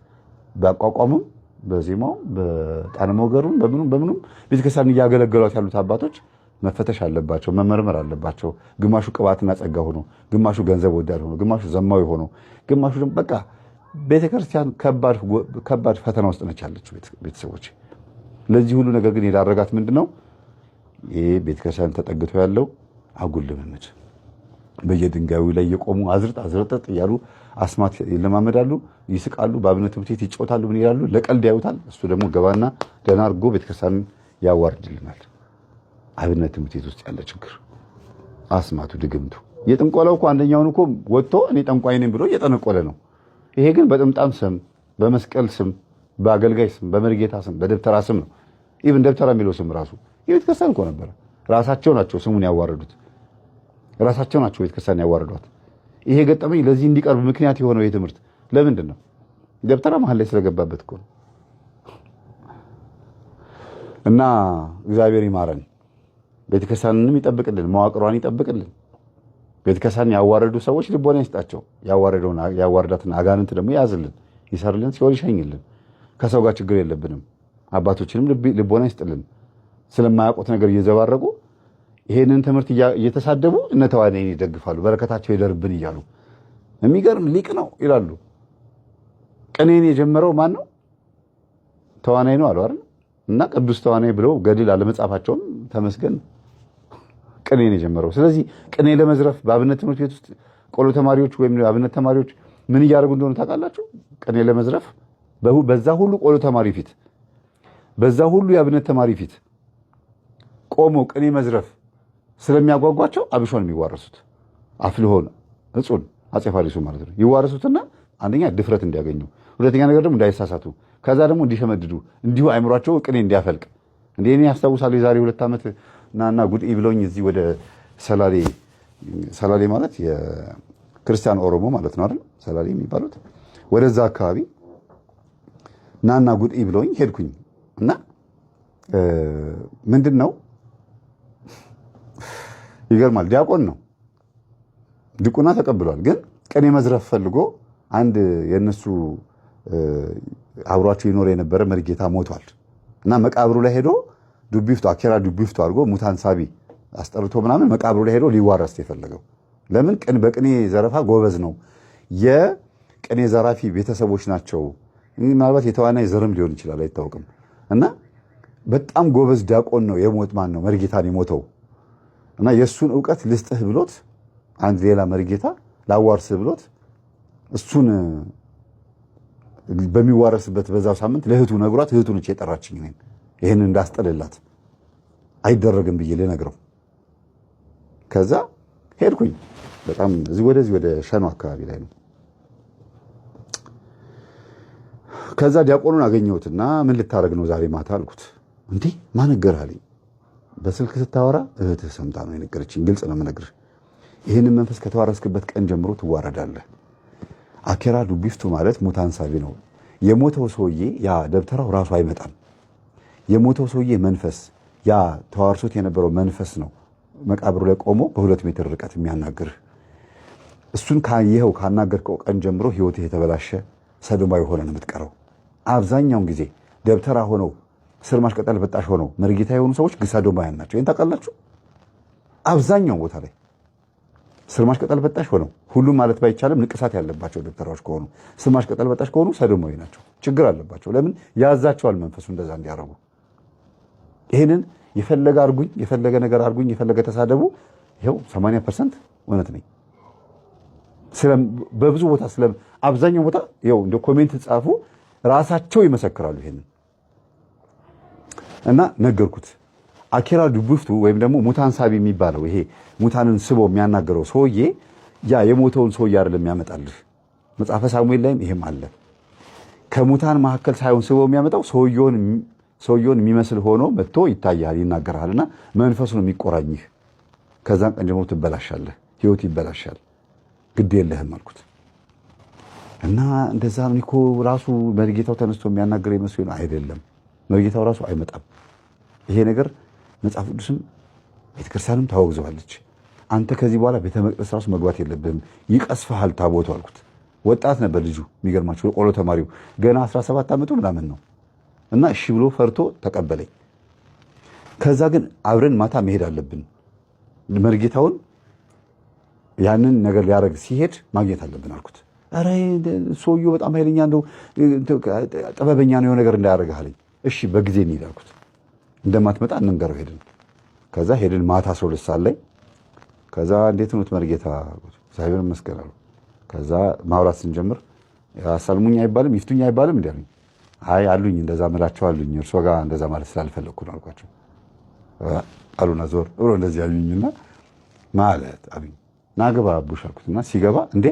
በአቋቋሙም በዜማው በጣነ ሞገሩን በምኑም ቤተክርስቲያን እያገለገሏት ያሉት አባቶች መፈተሽ አለባቸው፣ መመርመር አለባቸው። ግማሹ ቅባትና ጸጋ ሆኖ፣ ግማሹ ገንዘብ ወዳድ ሆኖ፣ ግማሹ ዘማዊ ሆኖ፣ ግማሹ ደግሞ በቃ ቤተክርስቲያን ከባድ ፈተና ውስጥ ነች ያለችው። ቤተሰቦች ለዚህ ሁሉ ነገር ግን የዳረጋት ምንድነው? ይሄ ቤተክርስቲያን ተጠግቶ ያለው አጉል ልምምድ፣ በየድንጋዩ ላይ የቆሙ አዝርጥ እያሉ አስማት ይለማመዳሉ፣ ይስቃሉ፣ በአብነት ትምህርት ቤት ይጫወታሉ፣ ምን ይላሉ፣ ለቀልድ ያዩታል። እሱ ደግሞ ገባና ደህና አድርጎ ቤተክርስቲያን ያዋርድልናል። አብነት ትምህርት ቤት ውስጥ ያለ ችግር አስማቱ፣ ድግምቱ። የጥንቆላው እኮ አንደኛውን እኮ ወጥቶ እኔ ጠንቋይ ነኝ ብሎ እየጠነቆለ ነው። ይሄ ግን በጥምጣም ስም፣ በመስቀል ስም፣ በአገልጋይ ስም፣ በመርጌታ ስም፣ በደብተራ ስም ነው። ኢቭን ደብተራ የሚለው ስም ራሱ የቤተክርስቲያን እኮ ነበረ። ራሳቸው ናቸው ስሙን ያዋረዱት፣ ራሳቸው ናቸው ቤተክርስቲያን ያዋረዷት። ይሄ ገጠመኝ ለዚህ እንዲቀርብ ምክንያት የሆነው ይሄ ትምህርት ለምንድን ነው? ደብተራ መሀል ላይ ስለገባበት እኮ ነው። እና እግዚአብሔር ይማረን፣ ቤተክርስቲያንንም ይጠብቅልን፣ መዋቅሯን ይጠብቅልን። ቤተክርስቲያን ያዋረዱ ሰዎች ልቦና ይስጣቸው፣ ያዋረዳትን አጋንንት ደግሞ ያዝልን፣ ይሰርልን፣ ሲኦል ይሸኝልን። ከሰው ጋር ችግር የለብንም። አባቶችንም ልቦና ይስጥልን። ስለማያውቁት ነገር እየዘባረቁ ይሄንን ትምህርት እየተሳደቡ እነ ተዋናይን ይደግፋሉ፣ በረከታቸው ይደርብን እያሉ። የሚገርም ሊቅ ነው ይላሉ። ቅኔን የጀመረው ማን ነው? ተዋናይ ነው አሉ አይደል? እና ቅዱስ ተዋናይ ብለው ገድል አለመጻፋቸውም ተመስገን፣ ቅኔን የጀመረው። ስለዚህ ቅኔ ለመዝረፍ በአብነት ትምህርት ቤት ውስጥ ቆሎ ተማሪዎች ወይም አብነት ተማሪዎች ምን እያደረጉ እንደሆነ ታውቃላችሁ? ቅኔ ለመዝረፍ በዛ ሁሉ ቆሎ ተማሪ ፊት፣ በዛ ሁሉ የአብነት ተማሪ ፊት ቆመው ቅኔ መዝረፍ ስለሚያጓጓቸው አብሾን የሚዋረሱት አፍልሆን እጹን አፄ ፋሪሱ ማለት ነው ይዋረሱትና አንደኛ ድፍረት እንዲያገኙ፣ ሁለተኛ ነገር ደግሞ እንዳይሳሳቱ፣ ከዛ ደግሞ እንዲሸመድዱ፣ እንዲሁ አይምሯቸው ቅኔ እንዲያፈልቅ። እንዴ እኔ ያስታውሳለሁ የዛሬ 2 ዓመት ናና ጉድ ብለውኝ እዚህ ወደ ሰላሌ ማለት የክርስቲያን ኦሮሞ ማለት ነው አይደል? ሰላሌ የሚባሉት ወደዛ አካባቢ ናና ጉድ ብለውኝ ሄድኩኝ እና ምንድን ነው ይገርማል። ዲያቆን ነው፣ ድቁና ተቀብሏል። ግን ቅኔ መዝረፍ ፈልጎ አንድ የነሱ አብሯቸው ይኖር የነበረ መርጌታ ሞቷል እና መቃብሩ ላይ ሄዶ ዱቢፍቱ አኬራ ዱቢፍቱ አድርጎ ሙታን ሳቢ አስጠርቶ ምናምን መቃብሩ ላይ ሄዶ ሊዋረስ የፈለገው ለምን? በቅኔ ዘረፋ ጎበዝ ነው። የቅኔ ዘራፊ ቤተሰቦች ናቸው። ምናልባት የተዋናይ ዘርም ሊሆን ይችላል አይታወቅም። እና በጣም ጎበዝ ዲያቆን ነው። የሞት ማን ነው? መርጌታን የሞተው እና የእሱን እውቀት ልስጥህ ብሎት አንድ ሌላ መርጌታ ላዋርስህ ብሎት እሱን በሚዋረስበት በዛው ሳምንት ለእህቱ ነግሯት እህቱ ነች የጠራችኝ እኔን ይሄንን እንዳስጠልላት አይደረግም ብዬ ልነግረው። ከዛ ሄድኩኝ። በጣም ወደዚህ ወደ ሸኖ አካባቢ ላይ ነው። ከዛ ዲያቆኑን አገኘሁትና ምን ልታረግ ነው ዛሬ ማታ አልኩት። እንዴ ማን ነገርህ አለኝ። በስልክ ስታወራ እህትህ ሰምታ ነው የነገረችኝ። ግልጽ ነው የምነግርህ። ይህንን መንፈስ ከተዋረስክበት ቀን ጀምሮ ትዋረዳለህ። አኬራ ዱቢፍቱ ማለት ሙታን ሳቢ ነው። የሞተው ሰውዬ ያ ደብተራው ራሱ አይመጣም። የሞተው ሰውዬ መንፈስ ያ ተዋርሶት የነበረው መንፈስ ነው መቃብሩ ላይ ቆሞ በ2 ሜትር ርቀት የሚያናግርህ። እሱን ካየኸው ካናገርከው ቀን ጀምሮ ህይወትህ የተበላሸ ሰዶማዊ ሆነ ነው የምትቀረው። አብዛኛውን ጊዜ ደብተራ ሆነው ስርማሽ ቅጠል በጣሽ ሆነው መርጌታ የሆኑ ሰዎች ሰዶማውያን ናቸው። ይሄን ታውቃላችሁ? አብዛኛው ቦታ ላይ ስርማሽ ቅጠል በጣሽ ሆነው ሁሉም ማለት ባይቻልም ንቅሳት ያለባቸው ደብተራዎች ከሆኑ ስርማሽ ቅጠል በጣሽ ከሆኑ ሰዶማዊ ናቸው። ችግር አለባቸው። ለምን? ያዛቸዋል መንፈሱ እንደዛ እንዲያረጉ። ይሄንን የፈለገ አርጉኝ፣ የፈለገ ነገር አርጉኝ፣ የፈለገ ተሳደቡ፣ ይሄው 80% እውነት ነኝ። በብዙ ቦታ አብዛኛው ቦታ ይሄው እንደ ኮሜንት ጻፉ፣ ራሳቸው ይመሰክራሉ ይሄንን እና ነገርኩት። አኬራ ዱቢፍቱ ወይም ደግሞ ሙታን ሳቢ የሚባለው ይሄ ሙታንን ስቦ የሚያናገረው ሰውዬ ያ የሞተውን ሰውዬ አይደለም የሚያመጣልህ። መጽሐፈ ሳሙኤል ላይም ይሄም አለ። ከሙታን መካከል ሳይሆን ስቦ የሚያመጣው ሰውየውን የሚመስል ሆኖ መጥቶ ይታያል፣ ይናገራልና መንፈሱ ነው የሚቆራኝህ። ከዛን ቀን ጀምሮ ትበላሻለህ፣ ህይወት ይበላሻል። ግድ የለህም አልኩት እና እንደዛ ነው እኮ ራሱ መርጌታው ተነስቶ የሚያናገር ይመስል አይደለም። መርጌታው ራሱ አይመጣም። ይሄ ነገር መጽሐፍ ቅዱስም ቤተክርስቲያንም ታወግዘዋለች። አንተ ከዚህ በኋላ ቤተ መቅደስ ራሱ መግባት የለብህም፣ ይቀስፍሃል ታቦቱ አልኩት። ወጣት ነበር ልጁ፣ የሚገርማችሁ ቆሎ ተማሪው ገና 17 ዓመቱ ምናምን ነው። እና እሺ ብሎ ፈርቶ ተቀበለኝ። ከዛ ግን አብረን ማታ መሄድ አለብን፣ መርጌታውን ያንን ነገር ሊያደርግ ሲሄድ ማግኘት አለብን አልኩት። ኧረ ሰውዬው በጣም ኃይለኛ እንደው ጥበበኛ ነው፣ የሆነ ነገር እንዳያደርግህ አለኝ። እሺ በጊዜ እንሂድ አልኩት። እንደማትመጣ እንንገረው ሄድን። ከዛ ሄድን ማታ 12 ሰዓት ላይ። ከዛ እንዴት ነው መርጌታ? እግዚአብሔር ይመስገን አሉ። ከዛ ማውራት ስንጀምር አሳልሙኝ አይባልም ይፍቱኝ አይባልም እንዴ አሉኝ። አይ አሉኝ፣ እንደዛ ምላቸው አሉኝ፣ እርሶ ጋር እንደዛ ማለት ስላልፈለግኩ ነው አልኳቸው። አሉና ዞር ብሎ እንደዚህ አሉኝና ማለት አሉኝ። ናግባ አቡሽ አልኩትና ሲገባ እንዴ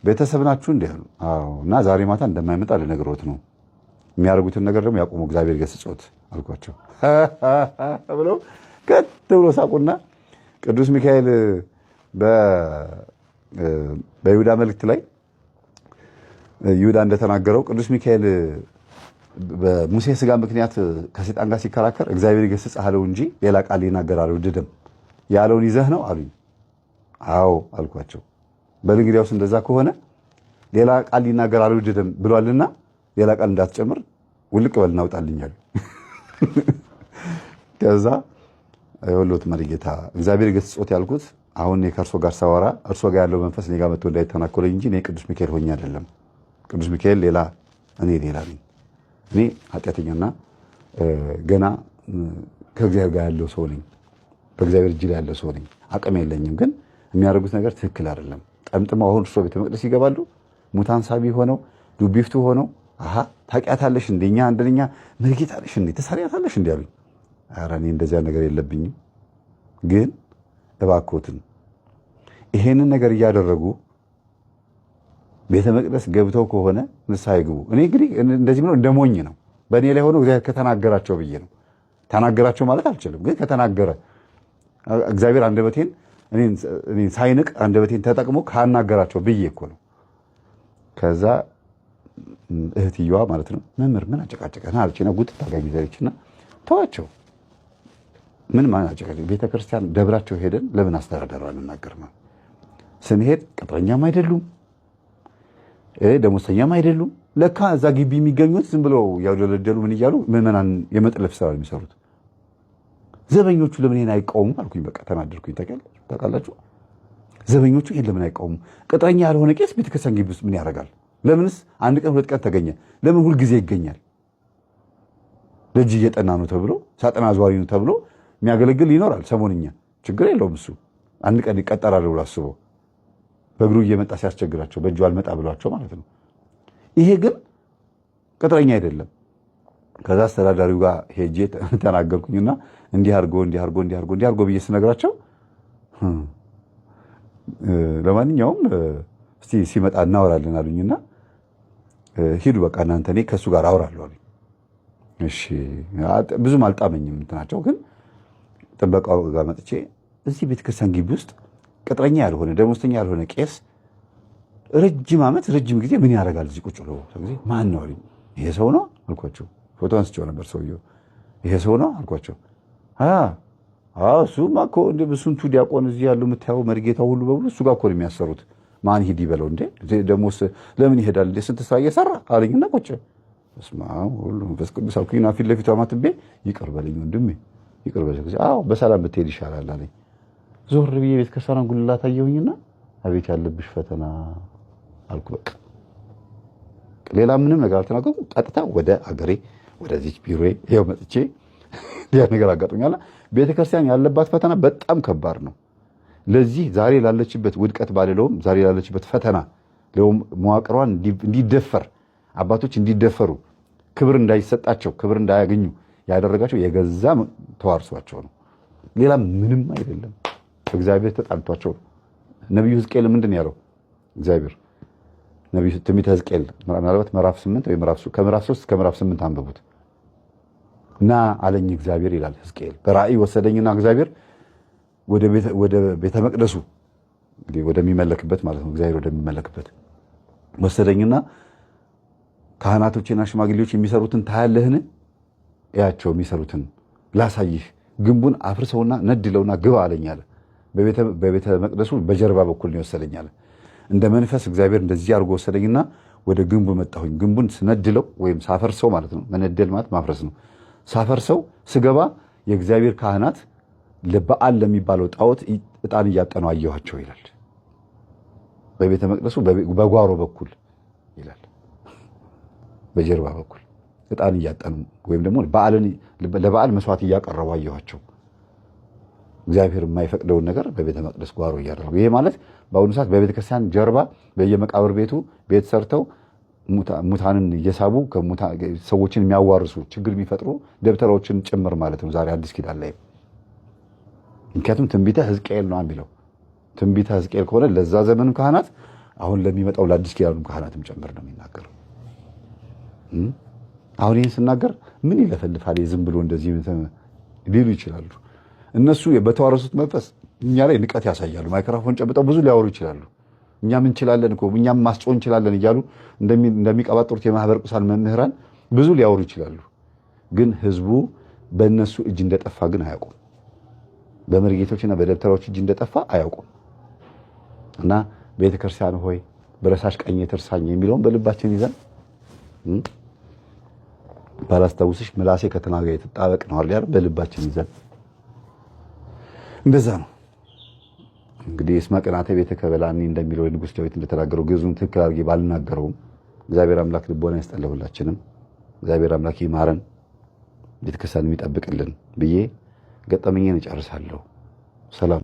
ቤተሰብ ናችሁ እንዴ አሉ። አዎ። እና ዛሬ ማታ እንደማይመጣ ልነግሮት ነው፣ የሚያደርጉትን ነገር ደግሞ ያቆሙ፣ እግዚአብሔር ገስጾት አልኳቸው። ብለው ከት ብሎ ሳቁና ቅዱስ ሚካኤል በይሁዳ መልእክት ላይ ይሁዳ እንደተናገረው ቅዱስ ሚካኤል በሙሴ ስጋ ምክንያት ከሰይጣን ጋር ሲከራከር እግዚአብሔር ይገስጽህ አለው እንጂ ሌላ ቃል ሊናገር አልወደደም ያለውን ይዘህ ነው አሉኝ። አዎ አልኳቸው። በል እንግዲያውስ እንደዛ ከሆነ ሌላ ቃል ሊናገር አልወደደም ብሏልና ሌላ ቃል እንዳትጨምር ውልቅ በል እናውጣልኛል። ከዛ የወሎት መሪጌታ እግዚአብሔር ገስጾት ያልኩት አሁን ከእርሶ ጋር ሳወራ እርሶ ጋር ያለው መንፈስ እኔ ጋር መጥቶ እንዳይተናኮለኝ እንጂ እኔ ቅዱስ ሚካኤል ሆኜ አይደለም። ቅዱስ ሚካኤል ሌላ፣ እኔ ሌላ ነኝ። እኔ ኃጢአተኛና ገና ከእግዚአብሔር ጋር ያለው ሰው ነኝ። በእግዚአብሔር እጅ ላይ ያለው ሰው ነኝ። አቅም የለኝም፣ ግን የሚያደርጉት ነገር ትክክል አይደለም። ጠምጥመው አሁን እርሶ ቤተ መቅደስ ይገባሉ። ሙታን ሳቢ ሆነው ዱቢፍቱ ሆነው አሃ ታውቂያታለሽ እንደኛ እንደኛ መርጌታለሽ እንዴ ተሳሪያታለሽ እንዴ አሉኝ። ኧረ እኔ እንደዚያ ነገር የለብኝም፣ ግን እባክዎትን ይሄንን ነገር እያደረጉ ቤተ መቅደስ ገብተው ከሆነ ንስሐ ይግቡ። እኔ እንግዲህ እንደዚህ ብሎ እንደሞኝ ነው በእኔ ላይ ሆኖ እግዚአብሔር ከተናገራቸው ብዬ ነው። ተናገራቸው ማለት አልችልም፣ ግን ከተናገረ እግዚአብሔር አንደበቴን እኔን ሳይንቅ አንደበቴን ተጠቅሞ ካናገራቸው ብዬ እኮ ነው። ከዛ እህትየዋ ማለት ነው መምህር ምን አጨቃጨቀና አለችና ጉጥ ታጋኝ ዘሪችና ተዋቸው። ምን ማን አጨቃጨቀ? ቤተክርስቲያን ደብራቸው ሄደን ለምን አስተዳደሩ አንናገርም? ስንሄድ ቅጥረኛም አይደሉም ደሞዝተኛም አይደሉም። ለካ እዛ ግቢ የሚገኙት ዝም ብለው ያውደለደሉ ምን እያሉ ምዕመናን የመጥለፍ ስራ የሚሰሩት። ዘበኞቹ ለምን ይሄን አይቃወሙም አልኩኝ። በቃ ተናደርኩኝ። ታውቃላችሁ ዘበኞቹ ይሄን ለምን አይቃወሙም? ቅጥረኛ ያልሆነ ቄስ ቤተክርስቲያን ግቢ ውስጥ ምን ያደርጋል? ለምንስ አንድ ቀን ሁለት ቀን ተገኘ? ለምን ሁልጊዜ ይገኛል? ደጅ እየጠና ነው ተብሎ ሳጥና አዝዋሪ ነው ተብሎ የሚያገለግል ይኖራል። ሰሞንኛ ችግር የለውም እሱ አንድ ቀን ይቀጠራል ብሎ አስቦ በእግሩ እየመጣ ሲያስቸግራቸው በእጁ አልመጣ ብሏቸው ማለት ነው። ይሄ ግን ቅጥረኛ አይደለም። ከዛ አስተዳዳሪው ጋር ሄጄ ተናገርኩኝና እንዲህ አድርጎ ብዬ ስነግራቸው ለማንኛውም እስቲ ሲመጣ እናወራለን አሉኝና ሂዱ በቃ እናንተ እኔ ከእሱ ጋር አወራለሁ አሉኝ። እሺ ብዙም አልጣመኝም እንትናቸው፣ ግን ጥበቃው ጋር መጥቼ እዚህ ቤተክርስቲያን ግቢ ውስጥ ቅጥረኛ ያልሆነ ደሞዝተኛ ያልሆነ ቄስ ረጅም ዓመት ረጅም ጊዜ ምን ያደርጋል እዚህ ቁጭ ብሎ? ጊዜ ማን ነው አሉኝ። ይሄ ሰው ነው አልኳቸው። ፎቶ አንስቼው ነበር ሰውየው። ይሄ ሰው ነው አልኳቸው። እሱማ እኮ እንደ በስንቱ ዲያቆን እዚህ ያለው የምታየው መርጌታው ሁሉ በሙሉ እሱ ጋር እኮ ነው የሚያሰሩት። ማን ሂድ ይበለው እንዴ? ደሞስ ለምን ይሄዳል እንዴ? ስንት ስራ እየሰራ አለኝና ቁጭ እስማ ሁሉ መንፈስ ቅዱስ አልኩኝና ፊት ለፊቱ አማትቤ ይቅር በለኝ ወንድሜ ይቅር በለኝ። በሰላም ብትሄድ ይሻላል አለኝ። ዞር ብዬ ቤተ ክርስቲያኗን ጉልላት አየሁኝና አቤት ያለብሽ ፈተና አልኩ። በቃ ሌላ ምንም ነገር አልተናገርኩም። ቀጥታ ወደ አገሬ ወደዚህ ቢሮዬ ይኸው መጥቼ ያ ነገር አጋጥሞኛል። ቤተ ክርስቲያን ያለባት ፈተና በጣም ከባድ ነው። ለዚህ ዛሬ ላለችበት ውድቀት ባልለውም ዛሬ ላለችበት ፈተና ለውም መዋቅሯን እንዲደፈር አባቶች እንዲደፈሩ ክብር እንዳይሰጣቸው ክብር እንዳያገኙ ያደረጋቸው የገዛ ተዋርሷቸው ነው። ሌላ ምንም አይደለም። እግዚአብሔር ተጣልቷቸው ነው። ነብዩ ሕዝቅኤል ምንድን ያለው? እግዚአብሔር ነብዩ ትንቢተ ሕዝቅኤል ምናልባት ምዕራፍ 8 ወይ ከምዕራፍ 3 እስከ ምዕራፍ 8 አንብቡት። እና አለኝ እግዚአብሔር ይላል ሕዝቅኤል በራእይ ወሰደኝና እግዚአብሔር ወደ ቤተ መቅደሱ እንግዲህ ወደሚመለክበት ማለት ነው እግዚአብሔር ወደሚመለክበት ወሰደኝና ካህናቶችና ሽማግሌዎች የሚሰሩትን ታያለህን? እያቸው የሚሰሩትን ላሳይህ፣ ግንቡን አፍርሰውና ነድለውና ግባ አለኝ አለ። በቤተ መቅደሱ በጀርባ በኩል ነው የወሰደኝ አለ። እንደ መንፈስ እግዚአብሔር እንደዚህ አድርጎ ወሰደኝና ወደ ግንቡ መጣሁኝ። ግንቡን ስነድለው ወይም ሳፈርሰው ማለት ነው። መነደል ማለት ማፍረስ ነው። ሳፈርሰው ስገባ የእግዚአብሔር ካህናት ለበዓል ለሚባለው ጣዖት ዕጣን እያጠኑ አየኋቸው ይላል። በቤተ መቅደሱ በጓሮ በኩል ይላል፣ በጀርባ በኩል ዕጣን እያጠኑ ወይም ደግሞ ለበዓል መስዋዕት እያቀረቡ አየኋቸው። እግዚአብሔር የማይፈቅደውን ነገር በቤተ መቅደስ ጓሮ እያደረጉ። ይሄ ማለት በአሁኑ ሰዓት በቤተ ክርስቲያን ጀርባ በየመቃብር ቤቱ ቤት ሰርተው ሙታንን እየሳቡ ሰዎችን የሚያዋርሱ ችግር የሚፈጥሩ ደብተራዎችን ጭምር ማለት ነው ዛሬ አዲስ ኪዳን ላይ። ምክንያቱም ትንቢተ ሕዝቅኤል ነው የሚለው። ትንቢተ ሕዝቅኤል ከሆነ ለዛ ዘመኑ ካህናት አሁን ለሚመጣው ለአዲስ ኪዳኑ ካህናትም ጭምር ነው የሚናገረው። አሁን ይህን ስናገር ምን ይለፈልፋል ዝም ብሎ እንደዚህ ሊሉ ይችላሉ። እነሱ በተዋረሱት መንፈስ እኛ ላይ ንቀት ያሳያሉ። ማይክሮፎን ጨብጠው ብዙ ሊያወሩ ይችላሉ። እኛም እንችላለን እኮ እኛም ማስጮህ እንችላለን እያሉ እንደሚቀባጥሩት የማህበር ቅዱሳን መምህራን ብዙ ሊያወሩ ይችላሉ። ግን ህዝቡ በእነሱ እጅ እንደጠፋ ግን አያውቁም። በመርጌቶችና በደብተራዎች እጅ እንደጠፋ አያውቁም። እና ቤተክርስቲያን ሆይ በረሳሽ ቀኝ ትርሳኝ የሚለውን በልባችን ይዘን ባላስታውስሽ ምላሴ ከተናገ የተጣበቅ ነው አይደል? በልባችን ይዘን እንደዛ ነው እንግዲህ። እስመ ቅንዓተ ቤተ ከበላኒ እንደሚለው ንጉሥ ዳዊት እንደተናገረው ግዙን ትክክል አድርጌ ባልናገረውም እግዚአብሔር አምላክ ልቦና ይስጠን ሁላችንም። እግዚአብሔር አምላክ ይማረን፣ ቤተክርስቲያን የሚጠብቅልን ብዬ ገጠመኝን እጨርሳለሁ። ሰላም።